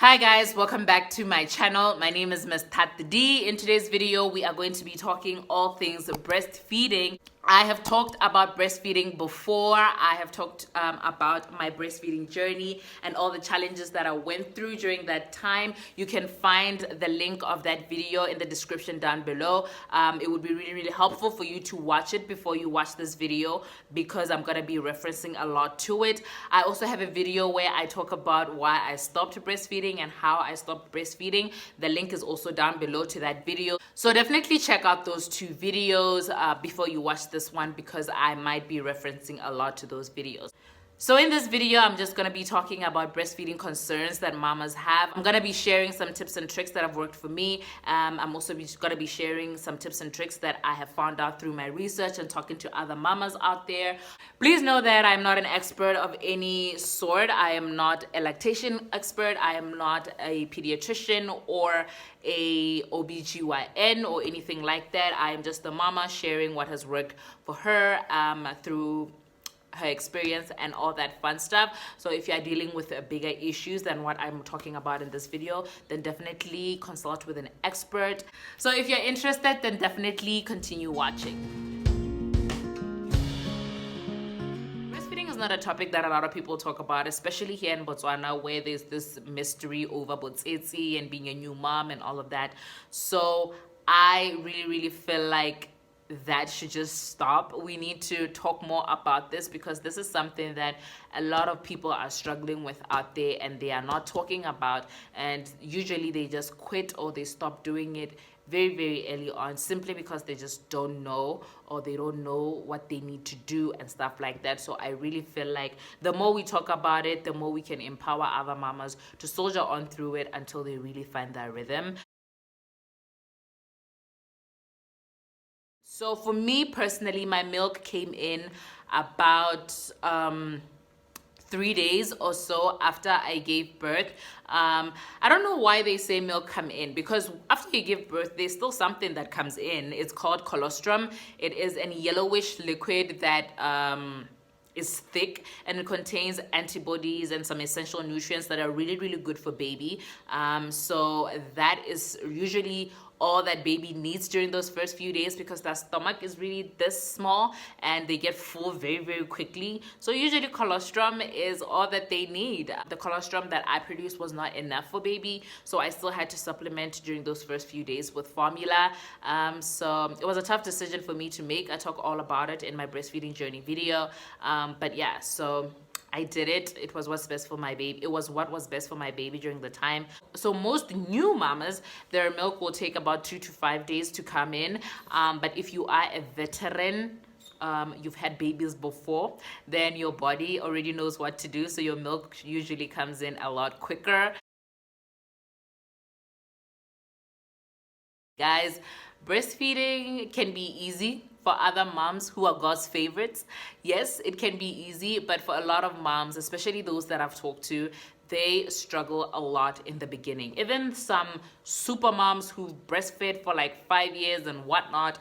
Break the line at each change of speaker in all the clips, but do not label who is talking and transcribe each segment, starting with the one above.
Hi guys, welcome back to my channel. My name is Miss Thato D. In today's video, we are going to be talking all things breastfeeding. I have talked about breastfeeding before. I have talked about my breastfeeding journey and all the challenges that I went through during that time. You can find the link of that video in the description down below. It would be really helpful for you to watch it before you watch this video because I'm going to be referencing a lot to it. I also have a video where I talk about why I stopped breastfeeding and how I stopped breastfeeding. The link is also down below to that video. So definitely check out those two videos before you watch this one because I might be referencing a lot to those videos. So in this video, I'm just going to be talking about breastfeeding concerns that mamas have. I'm going to be sharing some tips and tricks that have worked for me. I'm also going to be sharing some tips and tricks that I have found out through my research and talking to other mamas out there. Please know that I'm not an expert of any sort. I am not a lactation expert. I am not a pediatrician or a OBGYN or anything like that. I am just a mama sharing what has worked for her through her experience and all that fun stuff. So if you're dealing with bigger issues than what I'm talking about in this video, then definitely consult with an expert. So if you're interested, then definitely continue watching. Breastfeeding is not a topic that a lot of people talk about, especially here in Botswana, where there's this mystery over botsetse and being a new mom and all of that. So I really feel like that should just stop. We need to talk more about this because this is something that a lot of people are struggling with out there and they are not talking about, and usually they just quit or they stop doing it very early on simply because they just don't know or they don't know what they need to do and stuff like that. So I really feel like the more we talk about it, the more we can empower other mamas to soldier on through it until they really find their rhythm. So for me personally, my milk came in about 3 days or so after I gave birth. I don't know why they say milk come in, because after you give birth, there's still something that comes in. It's called colostrum. It is a yellowish liquid that is thick, and it contains antibodies and some essential nutrients that are really good for baby. So that is usually all that baby needs during those first few days because their stomach is really this small and they get full very quickly. So usually colostrum is all that they need. The colostrum that I produced was not enough for baby, so I still had to supplement during those first few days with formula. So it was a tough decision for me to make. I talk all about it in my breastfeeding journey video. But yeah, so I did it. It was what's best for my baby. It was what was best for my baby during the time. So most new mamas, their milk will take about 2 to 5 days to come in. But if you are a veteran, you've had babies before, then your body already knows what to do. So your milk usually comes in a lot quicker. Guys, breastfeeding can be easy for other moms who are God's favorites. Yes, it can be easy, but for a lot of moms, especially those that I've talked to, they struggle a lot in the beginning. Even some super moms who breastfed for like 5 years and whatnot,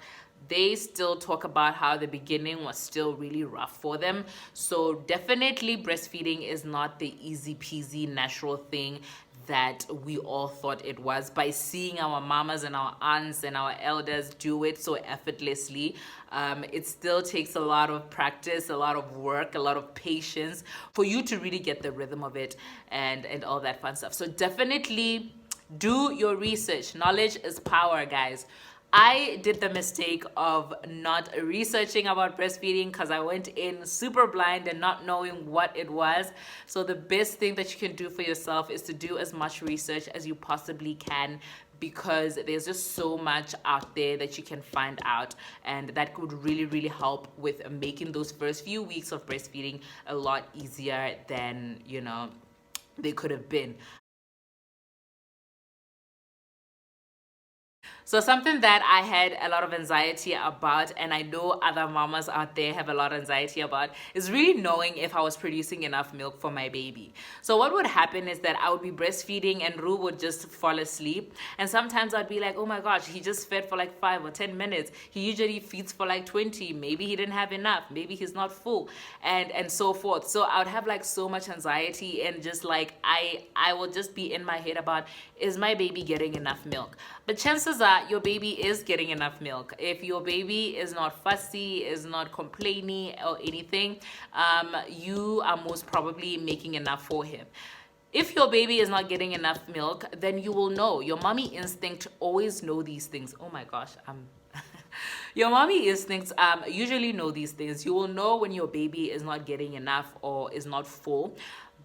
they still talk about how the beginning was still really rough for them. So definitely breastfeeding is not the easy peasy natural thing that we all thought it was. By seeing our mamas and our aunts and our elders do it so effortlessly, it still takes a lot of practice, a lot of work, a lot of patience for you to really get the rhythm of it and all that fun stuff. So definitely do your research. Knowledge is power, guys. I did the mistake of not researching about breastfeeding because I went in super blind and not knowing what it was. So the best thing that you can do for yourself is to do as much research as you possibly can, because there's just so much out there that you can find out, and that could really help with making those first few weeks of breastfeeding a lot easier than, you know, they could have been. So something that I had a lot of anxiety about, and I know other mamas out there have a lot of anxiety about, is really knowing if I was producing enough milk for my baby. So what would happen is that I would be breastfeeding and Ru would just fall asleep. And sometimes I'd be like, oh my gosh, he just fed for like 5 or 10 minutes. He usually feeds for like 20. Maybe he didn't have enough. Maybe he's not full, and so forth. So I would have like so much anxiety, and just like I would just be in my head about, is my baby getting enough milk? But chances are your baby is getting enough milk. If your baby is not fussy, is not complaining or anything, you are most probably making enough for him. If your baby is not getting enough milk, then you will know. Your mommy instinct always know these things. Oh my gosh, your mommy instincts usually know these things. You will know when your baby is not getting enough or is not full.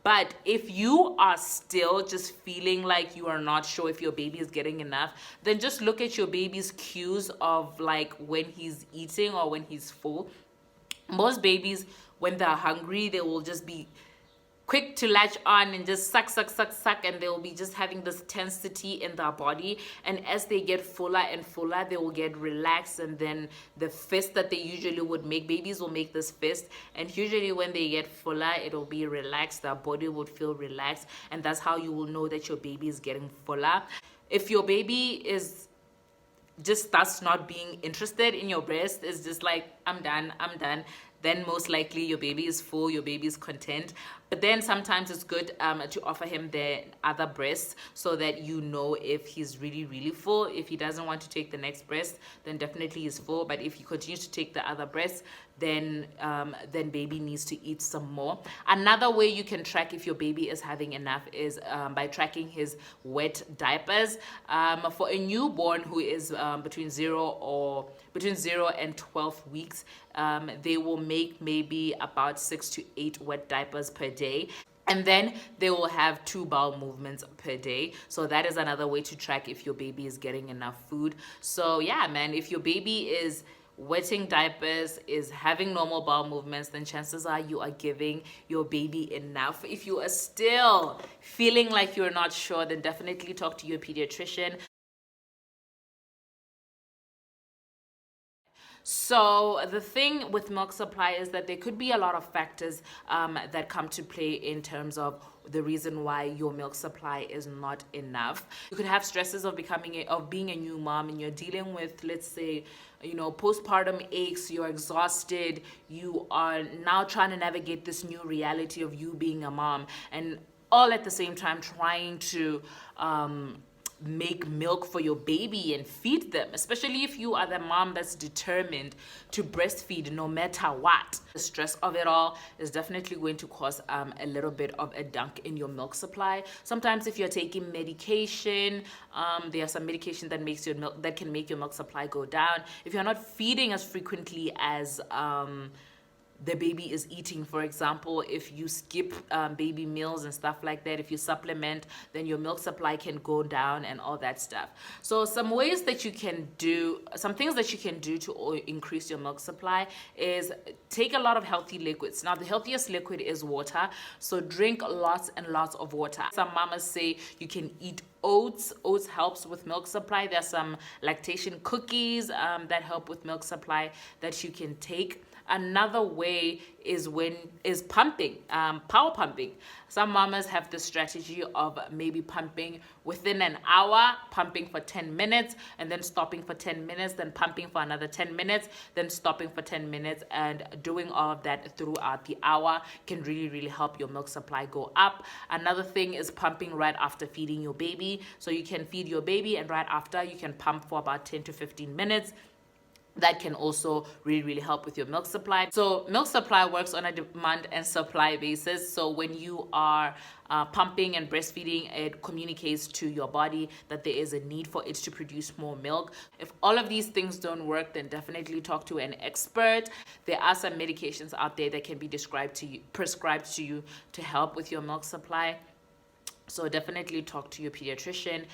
But if you are still just feeling like you are not sure if your baby is getting enough, then just look at your baby's cues of like when he's eating or when he's full. Most babies, when they're hungry, they will just be quick to latch on and just suck, and they'll be just having this tensity in their body. And as they get fuller and fuller, they will get relaxed, and then the fist that they usually would make, babies will make this fist, and usually when they get fuller, it'll be relaxed, their body would feel relaxed, and that's how you will know that your baby is getting fuller. If your baby is just starts not being interested in your breast, is just like, I'm done, then most likely your baby is full, your baby is content. But then sometimes it's good to offer him the other breast so that you know if he's really, really full. If he doesn't want to take the next breast, then definitely he's full. But if he continues to take the other breast, then baby needs to eat some more. Another way you can track if your baby is having enough is by tracking his wet diapers. For a newborn who is between 0 and 12 weeks, they will make maybe about 6 to 8 wet diapers per day. And then they will have 2 bowel movements per day. So that is another way to track if your baby is getting enough food. So yeah, man, if your baby is wetting diapers, is having normal bowel movements, then chances are you are giving your baby enough. If you are still feeling like you're not sure, then definitely talk to your pediatrician. So the thing with milk supply is that there could be a lot of factors that come to play in terms of the reason why your milk supply is not enough. You could have stresses of being a new mom, and you're dealing with, let's say, postpartum aches, you're exhausted, you are now trying to navigate this new reality of you being a mom, and all at the same time trying to make milk for your baby and feed them, especially if you are the mom that's determined to breastfeed no matter what. The stress of it all is definitely going to cause a little bit of a dunk in your milk supply. Sometimes if you're taking medication, there are some medication that can make your milk supply go down. If you're not feeding as frequently as the baby is eating, for example, if you skip baby meals and stuff like that, if you supplement, then your milk supply can go down and all that stuff. So some things that you can do to increase your milk supply is take a lot of healthy liquids. Now the healthiest liquid is water, so drink lots and lots of water. Some mamas say you can eat oats. Oats helps with milk supply. There's some lactation cookies that help with milk supply that you can take. Another way is pumping, power pumping. Some mamas have the strategy of maybe pumping within an hour, pumping for 10 minutes, and then stopping for 10 minutes, then pumping for another 10 minutes, then stopping for 10 minutes, and doing all of that throughout the hour can really, really help your milk supply go up. Another thing is pumping right after feeding your baby. So you can feed your baby, and right after you can pump for about 10 to 15 minutes. That can also really, really help with your milk supply. So milk supply works on a demand and supply basis. So when you are pumping and breastfeeding, it communicates to your body that there is a need for it to produce more milk. If all of these things don't work, then definitely talk to an expert. There are some medications out there that can be prescribed to you to help with your milk supply. So definitely talk to your pediatrician.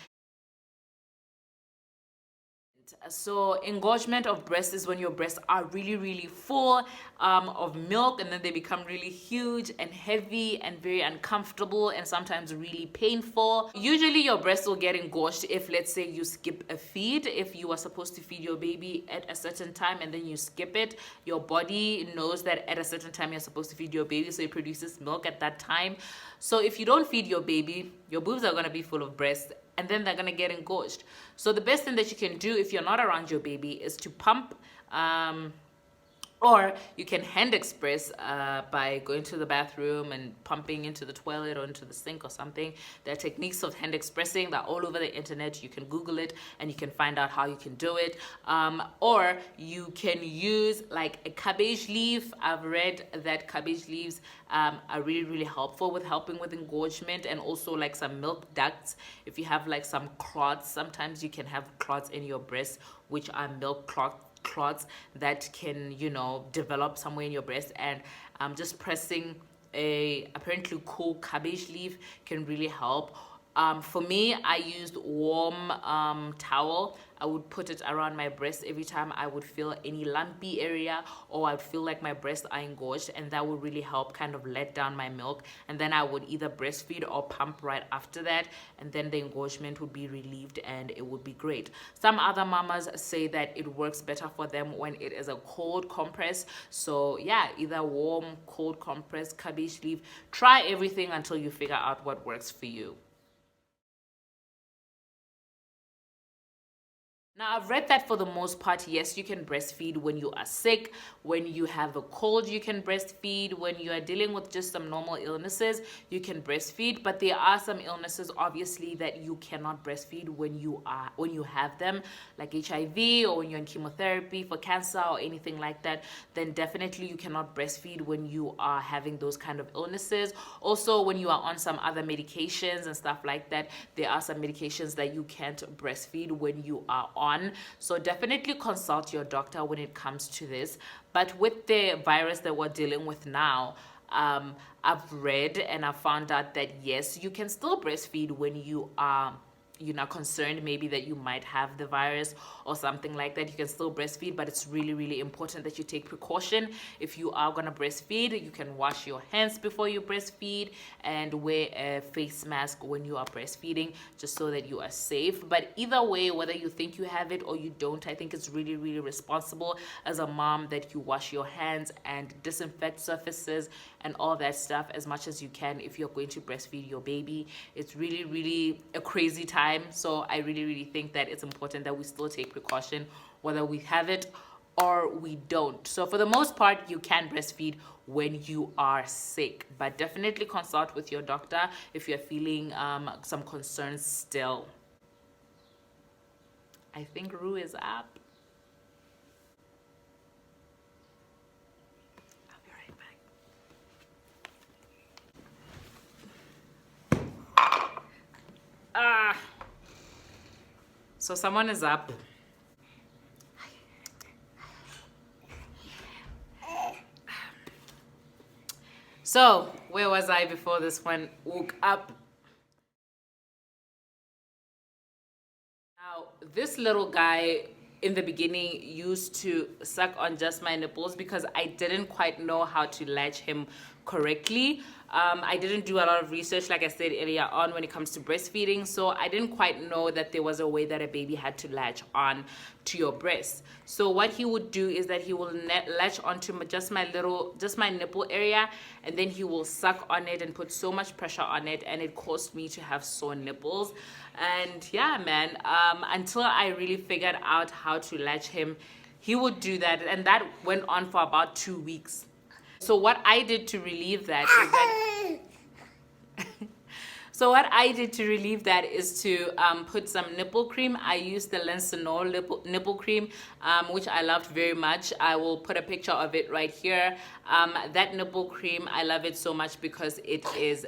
So engorgement of breasts is when your breasts are really full of milk, and then they become really huge and heavy and very uncomfortable and sometimes really painful. Usually your breasts will get engorged if, let's say, you skip a feed. If you are supposed to feed your baby at a certain time and then you skip it, your body knows that at a certain time you're supposed to feed your baby, so it produces milk at that time. So if you don't feed your baby, your boobs are going to be full of breast, and then they're going to get engorged. So the best thing that you can do if you're not around your baby is to pump, or you can hand express by going to the bathroom and pumping into the toilet or into the sink or something. There are techniques of hand expressing that are all over the internet. You can Google it and you can find out how you can do it. Or you can use like a cabbage leaf. I've read that cabbage leaves are really helpful with helping with engorgement, and also like some milk ducts. If you have like some clots, sometimes you can have clots in your breast, which are milk clots that can, you know, develop somewhere in your breast, and just pressing a apparently cool cabbage leaf can really help. For me, I used warm towel. I would put it around my breast every time I would feel any lumpy area, or I'd feel like my breasts are engorged, and that would really help kind of let down my milk. And then I would either breastfeed or pump right after that, and then the engorgement would be relieved and it would be great. Some other mamas say that it works better for them when it is a cold compress. So yeah, either warm, cold compress, cabbage leaf. Try everything until you figure out what works for you. Now, I've read that for the most part, yes, you can breastfeed when you are sick, when you have a cold, you can breastfeed, when you are dealing with just some normal illnesses, you can breastfeed. But there are some illnesses, obviously, that you cannot breastfeed when you have them, like HIV, or when you're in chemotherapy for cancer or anything like that. Then definitely you cannot breastfeed when you are having those kind of illnesses. Also, when you are on some other medications and stuff like that, there are some medications that you can't breastfeed when you are on. So definitely consult your doctor when it comes to this. But with the virus that we're dealing with now, I've read and I found out that yes, you can still breastfeed when you're not concerned maybe that you might have the virus or something like that. You can still breastfeed, but it's really important that you take precaution. If you are going to breastfeed, you can wash your hands before you breastfeed and wear a face mask when you are breastfeeding, just so that you are safe. But either way, whether you think you have it or you don't, I think it's really responsible as a mom that you wash your hands and disinfect surfaces and all that stuff as much as you can if you're going to breastfeed your baby. It's really a crazy time. So I really think that it's important that we still take precaution whether we have it or we don't. So for the most part, you can breastfeed when you are sick, but definitely consult with your doctor if you're feeling some concerns still. I think Rue is up. I'll be right back. So someone is up. So where was I before this one woke up? Now, this little guy in the beginning used to suck on just my nipples because I didn't quite know how to latch him correctly. I didn't do a lot of research, like I said earlier on, when it comes to breastfeeding, so I didn't quite know that there was a way that a baby had to latch on to your breast. So what he would do is that he will latch onto just my nipple area, and then he will suck on it and put so much pressure on it, and it caused me to have sore nipples. And yeah, man, until I really figured out how to latch him, he would do that, and that went on for about 2 weeks. So what I did to relieve that is to put some nipple cream. I used the Lencinol nipple cream, which I loved very much. I will put a picture of it right here. That nipple cream, I love it so much because it is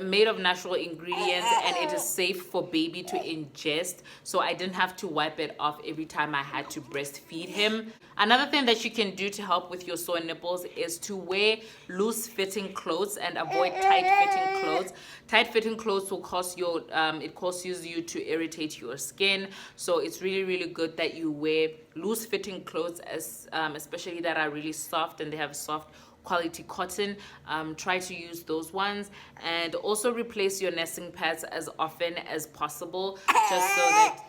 made of natural ingredients and it is safe for baby to ingest. So I didn't have to wipe it off every time I had to breastfeed him. Another thing that you can do to help with your sore nipples is to wear loose fitting clothes and avoid tight fitting clothes. Tight fitting clothes will cause your it causes you to irritate your skin, so it's really good that you wear loose fitting clothes, as especially that are really soft and they have soft quality cotton. Try to use those ones, and also replace your nesting pads as often as possible, just so that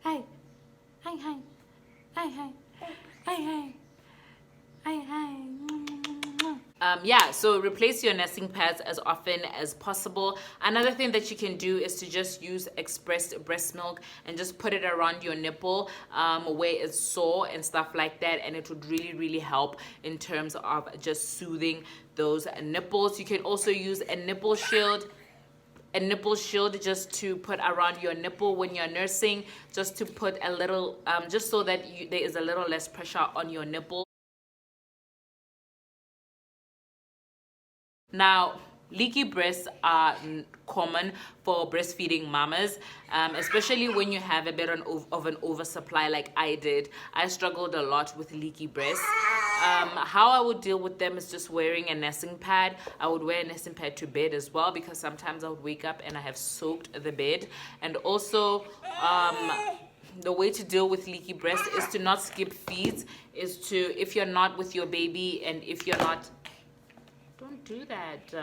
hi hi hi hi hi hi hi hi hi. Yeah, so replace your nesting pads as often as possible. Another thing that you can do is to just use expressed breast milk and just put it around your nipple where it's sore and stuff like that, and it would really help in terms of just soothing those nipples. You can also use a nipple shield just to put around your nipple when you're nursing, just to put a little just so that there is a little less pressure on your nipple. Now, leaky breasts are common for breastfeeding mamas, especially when you have a bit of an oversupply like I did. I struggled a lot with leaky breasts. How I would deal with them is just wearing a nesting pad. I would wear a nesting pad to bed as well, because sometimes I would wake up and I have soaked the bed. And also, the way to deal with leaky breast is to not skip feeds, is to, if you're not with your baby, and if you're not, don't do that.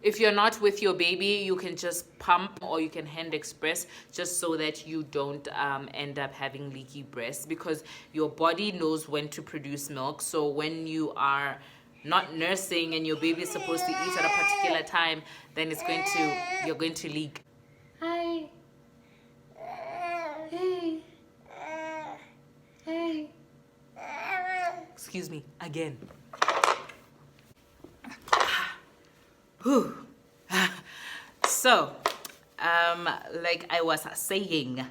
If you're not with your baby, you can just pump, or you can hand express, just so that you don't end up having leaky breasts, because your body knows when to produce milk. So when you are not nursing and your baby is supposed to eat at a particular time, then you're going to leak. Hi. Hey. Hey. Excuse me again. So, like I was saying,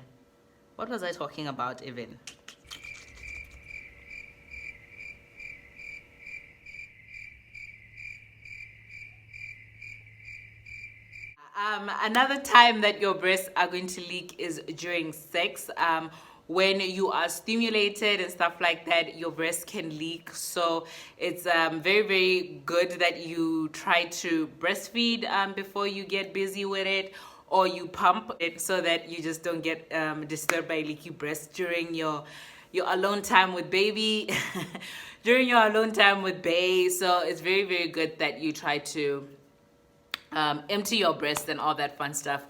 what was I talking about even? Another time that your breasts are going to leak is during sex. When you are stimulated and stuff like that, your breast can leak. So it's very good that you try to breastfeed before you get busy with it, or you pump it, so that you just don't get disturbed by leaky breasts during your alone time with baby. During your alone time with bae. So it's very good that you try to empty your breast and all that fun stuff.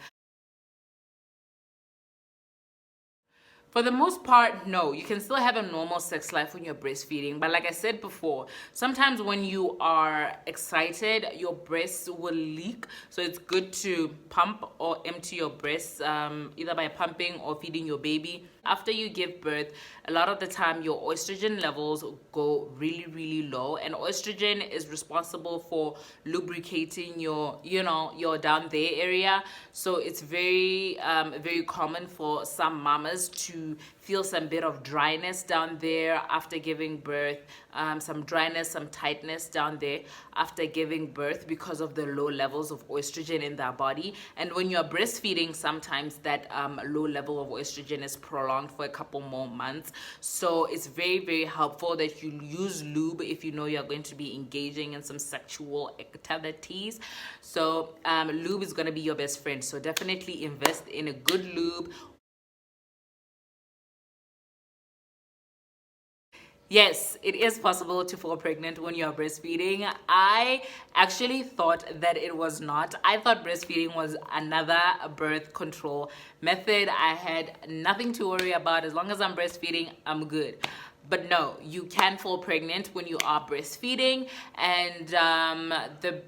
For the most part, no. You can still have a normal sex life when you're breastfeeding. But like I said before, sometimes when you are excited, your breasts will leak. So it's good to pump or empty your breasts, either by pumping or feeding your baby. After you give birth, a lot of the time your estrogen levels go really low. And estrogen is responsible for lubricating your down there area. So it's very common for some mamas to feel some bit of dryness down there after giving birth, some dryness, some tightness down there after giving birth, because of the low levels of estrogen in their body. And when you're breastfeeding, sometimes that low level of estrogen is prolonged for a couple more months. So it's very helpful that you use lube if you know you're going to be engaging in some sexual activities. So lube is going to be your best friend. So definitely invest in a good lube. Yes, it is possible to fall pregnant when you're breastfeeding. I actually thought that it was not. I thought breastfeeding was another birth control method. I had nothing to worry about. As long as I'm breastfeeding, I'm good. But no, you can fall pregnant when you are breastfeeding. And the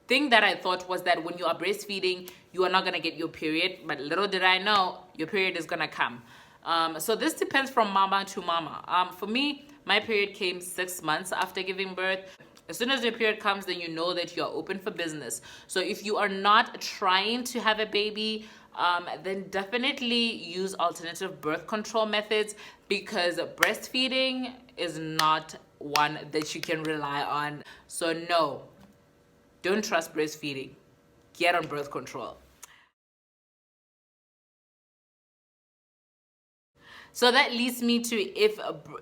thing that I thought was that when you are breastfeeding, you are not going to get your period. But little did I know, your period is going to come. So this depends from mama to mama. For me, my period came 6 months after giving birth. As soon as your period comes, then you know that you're open for business. So if you are not trying to have a baby, then definitely use alternative birth control methods, because breastfeeding is not one that you can rely on. So no, don't trust breastfeeding. Get on birth control. So that leads me to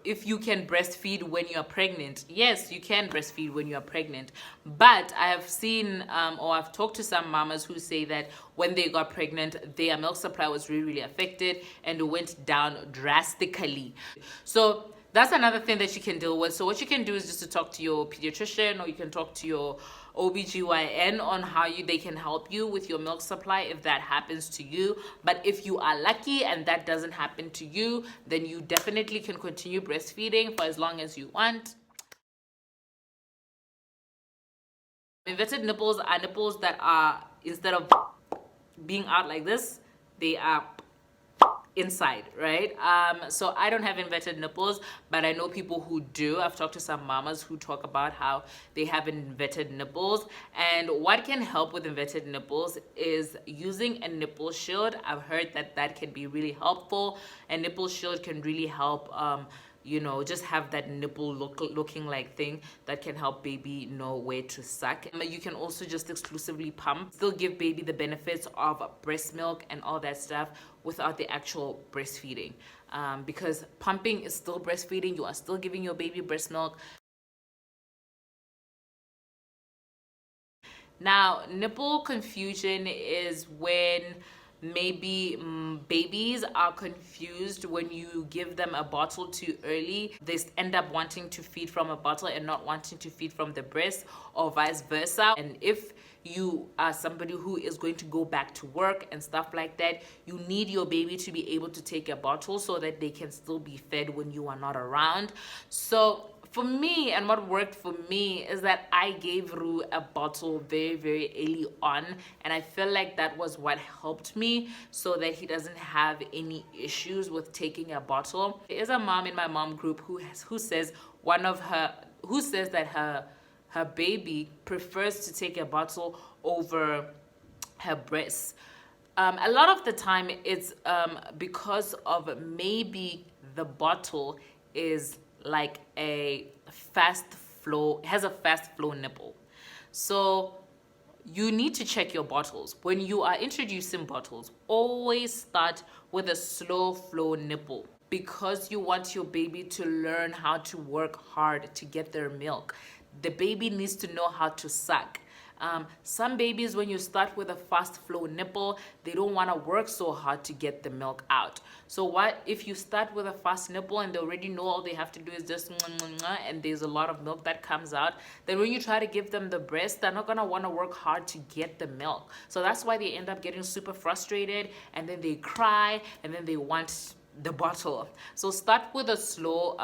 if you can breastfeed when you're pregnant. Yes, you can breastfeed when you're pregnant. But I have seen or I've talked to some mamas who say that when they got pregnant, their milk supply was really, really affected and it went down drastically. So that's another thing that you can deal with. So what you can do is just to talk to your pediatrician, or you can talk to your OBGYN on how they can help you with your milk supply if that happens to you. But if you are lucky and that doesn't happen to you, then you definitely can continue breastfeeding for as long as you want. Inverted nipples are nipples that are, instead of being out like this, they are inside, right? So I don't have inverted nipples, but I know people who do. I've talked to some mamas who talk about how they have inverted nipples, and what can help with inverted nipples is using a nipple shield. I've heard that that can be really helpful. A nipple shield can really help you know, just have that nipple looking like thing that can help baby know where to suck. You can also just exclusively pump, still give baby the benefits of breast milk and all that stuff without the actual breastfeeding, because pumping is still breastfeeding. You are still giving your baby breast milk. Now, nipple confusion is when maybe babies are confused when you give them a bottle too early. They end up wanting to feed from a bottle and not wanting to feed from the breast, or vice versa. And if you are somebody who is going to go back to work and stuff like that, you need your baby to be able to take a bottle so that they can still be fed when you are not around. So for me, and what worked for me, is that I gave Roo a bottle very, very early on, and I feel like that was what helped me so that he doesn't have any issues with taking a bottle. There is a mom in my mom group who says that her baby prefers to take a bottle over her breasts. A lot of the time it's because of maybe the bottle is like a fast flow, has a fast flow nipple. So you need to check your bottles. When you are introducing bottles, always start with a slow flow nipple, because you want your baby to learn how to work hard to get their milk. The baby needs to know how to suck. Some babies, when you start with a fast flow nipple, they don't want to work so hard to get the milk out. So what if you start with a fast nipple and they already know all they have to do is just and there's a lot of milk that comes out, then when you try to give them the breast, they're not going to want to work hard to get the milk. So that's why they end up getting super frustrated, and then they cry, and then they want the bottle. So start with a slow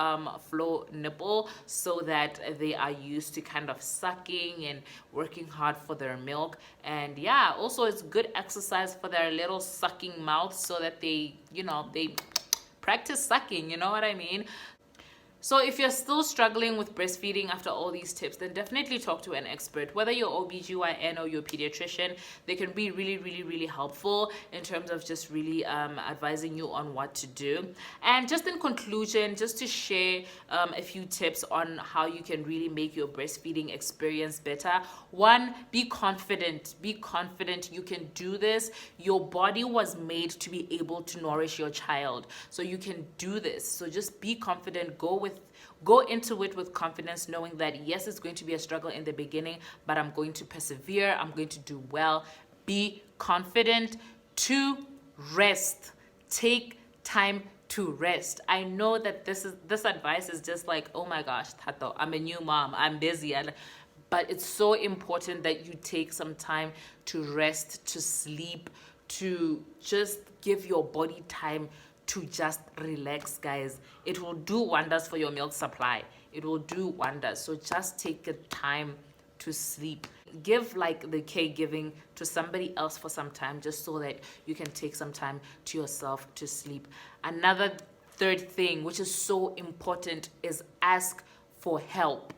flow nipple so that they are used to kind of sucking and working hard for their milk. And yeah, also it's good exercise for their little sucking mouths so that they, you know, they practice sucking, you know what I mean? So if you're still struggling with breastfeeding after all these tips, then definitely talk to an expert, whether you're OBGYN or your pediatrician. They can be really, really, really helpful in terms of just really advising you on what to do. And just in conclusion, just to share a few tips on how you can really make your breastfeeding experience better. One, be confident. Be confident you can do this. Your body was made to be able to nourish your child. So you can do this. So just be confident. Go into it with confidence, knowing that yes, it's going to be a struggle in the beginning, but I'm going to persevere. I'm going to do well. Be confident. 2, rest. Take time to rest. I know that this advice is just like, oh my gosh, Thato, I'm a new mom, I'm busy. But it's so important that you take some time to rest, to sleep, to just give your body time to just relax, guys. It will do wonders for your milk supply. It will do wonders. So just take the time to sleep. Give like the caregiving to somebody else for some time, just so that you can take some time to yourself to sleep. Another third thing, which is so important, is ask for help.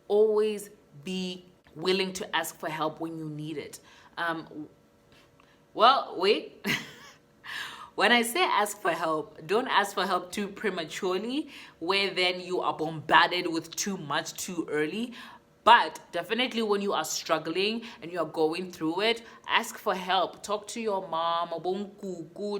Always be willing to ask for help when you need it. Well, wait. When I say ask for help, don't ask for help too prematurely, where then you are bombarded with too much too early. But definitely when you are struggling and you are going through it, ask for help. Talk to your mom,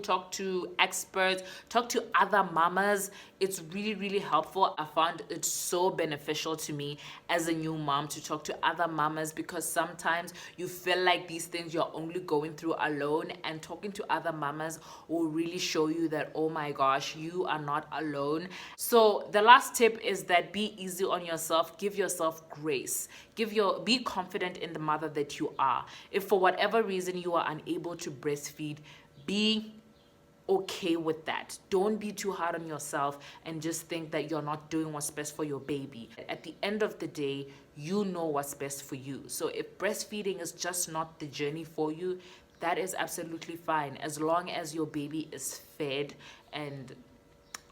talk to experts, talk to other mamas. It's really, really helpful. I found it so beneficial to me as a new mom to talk to other mamas, because sometimes you feel like these things you're only going through alone, and talking to other mamas will really show you that, oh my gosh, you are not alone. So the last tip is that be easy on yourself. Give yourself grace. Be confident in the mother that you are. If for whatever reason you are unable to breastfeed, be okay with that. Don't be too hard on yourself and just think that you're not doing what's best for your baby. At the end of the day, you know what's best for you. So if breastfeeding is just not the journey for you, that is absolutely fine, as long as your baby is fed and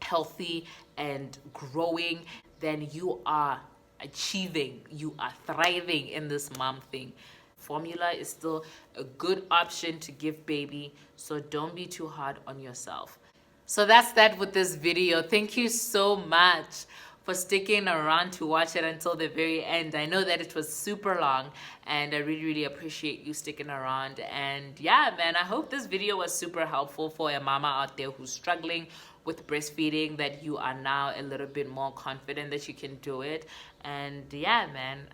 healthy and growing. Then you are achieving, you are thriving in this mom thing. Formula is still a good option to give baby, so don't be too hard on yourself. So that's that with this video. Thank you so much for sticking around to watch it until the very end. I know that it was super long, and I really, really appreciate you sticking around. And yeah, man, I hope this video was super helpful for a mama out there who's struggling with breastfeeding, that you are now a little bit more confident that you can do it. And yeah, man,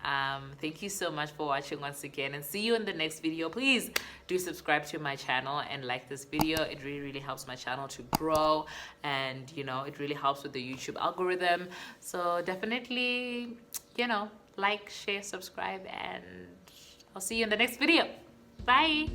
thank you so much for watching once again, and see you in the next video. Please do subscribe to my channel and like this video. It really, really helps my channel to grow, and you know, it really helps with the YouTube algorithm. So definitely, you know, like, share, subscribe, and I'll see you in the next video. Bye.